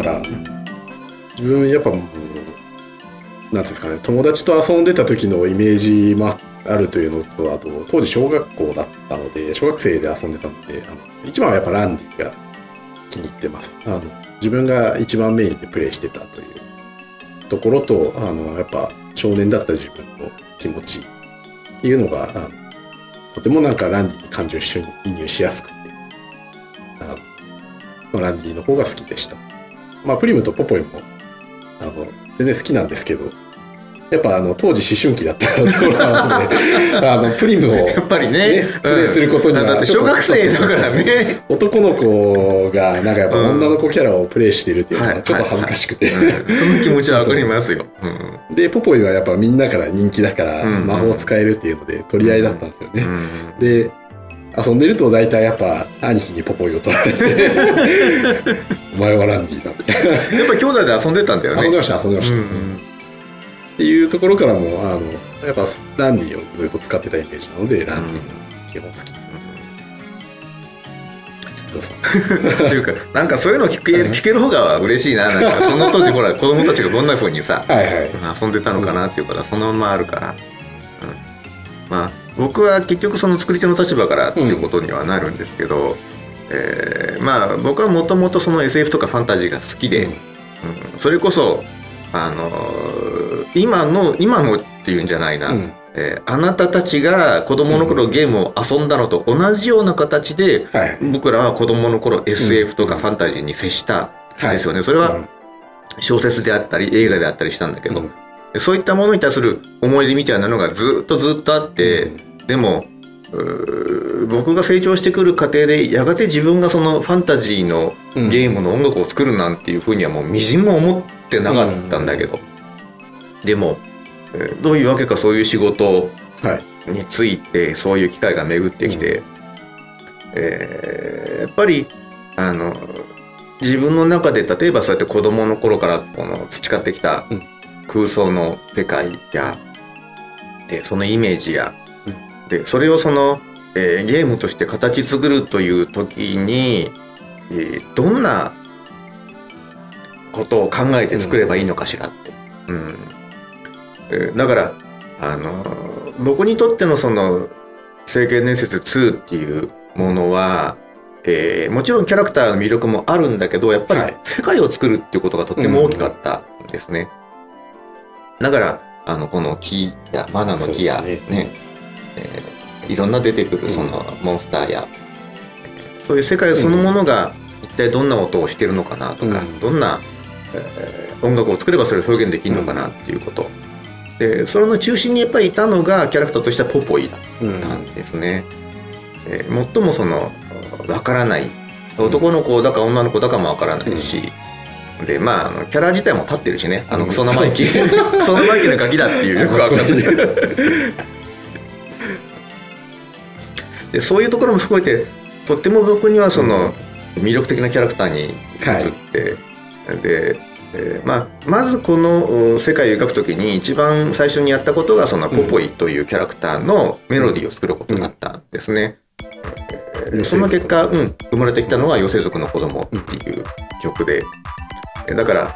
から、自分やっぱもうなんていうんですかね、友達と遊んでた時のイメージもあるというのと、あと当時小学校だったので小学生で遊んでたので、一番はやっぱランディが気に入ってます。自分が一番メインでプレイしてたというところと、やっぱ少年だった自分の気持ちっていうのがとてもなんかランディに感情移入しやすくて、ランディの方が好きでした。まあプリムとポポイも全然好きなんですけど、やっぱ当時思春期だったところなのでプリムをやっぱりねプレイすることにはだって小学生だからね、男の子がなんかやっぱ女の子キャラをプレイしてるっていうのはちょっと恥ずかしくて、その気持ちはわかりますよ。でポポイはやっぱみんなから人気だから魔法使えるっていうので取り合いだったんですよね。で遊んでると大体やっぱ兄貴にポポイを取られてお前はランディだみたいな。やっぱ兄弟で遊んでたんだよね。遊んでましたっていうところからもやっぱランディをずっと使ってたイメージなのでランディが基本好きです。っていうかなんかそういうの聞ける方が嬉しいな。なんかその当時ほら子供たちがどんな風にさ遊んでたのかなっていうからそのままあるから、まあ僕は結局その作り手の立場からっていうことにはなるんですけど、まあ僕はもともとその SF とかファンタジーが好きで、それこそ今のっていうんじゃないな、あなたたちが子供の頃ゲームを遊んだのと同じような形で、僕らは子供の頃 SF とかファンタジーに接したんですよね。それは小説であったり映画であったりしたんだけど、そういったものに対する思い出みたいなのがずっとあって、でも僕が成長してくる過程でやがて自分がそのファンタジーのゲームの音楽を作るなんていうふうにはもうみじんも思ってなかったんだけど、でもどういうわけかそういう仕事についてそういう機会が巡ってきて、やっぱり自分の中で例えばそうやって子供の頃から培ってきた空想の世界やでそのイメージやでそれをその、ゲームとして形作るという時に、どんなことを考えて作ればいいのかしらって、だから僕にとってのその「聖剣伝説2」っていうものは、もちろんキャラクターの魅力もあるんだけどやっぱり世界を作るっていうことがとっても大きかったんですね。だからこの木やマナの木やね、いろんな出てくるそのモンスターや、そういう世界そのものが一体どんな音をしてるのかなとか、どんな、音楽を作ればそれを表現できるのかなっていうこと、でそれの中心にやっぱりいたのがキャラクターとしてはポポイだったんですね。最もその分からない男の子だか女の子だかも分からないし、でまあキャラ自体も立ってるしね、そのマイキそのマイキのガキだっていうよく分かってでそういうところも含めてとっても僕にはその魅力的なキャラクターに映って、で、まずこの世界を描くときに一番最初にやったことがそのポポイというキャラクターのメロディーを作ることだったんですね。その結果、生まれてきたのが「妖精族の子供っていう曲で、だから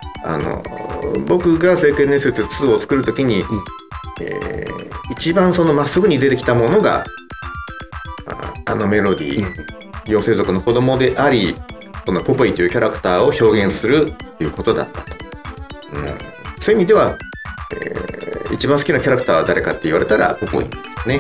僕が「聖剣伝説2」を作るときに、一番そのまっすぐに出てきたものがメロディー、妖精族の子供でありこのポポイというキャラクターを表現するということだったと、そういう意味では、一番好きなキャラクターは誰かって言われたらポポイですね。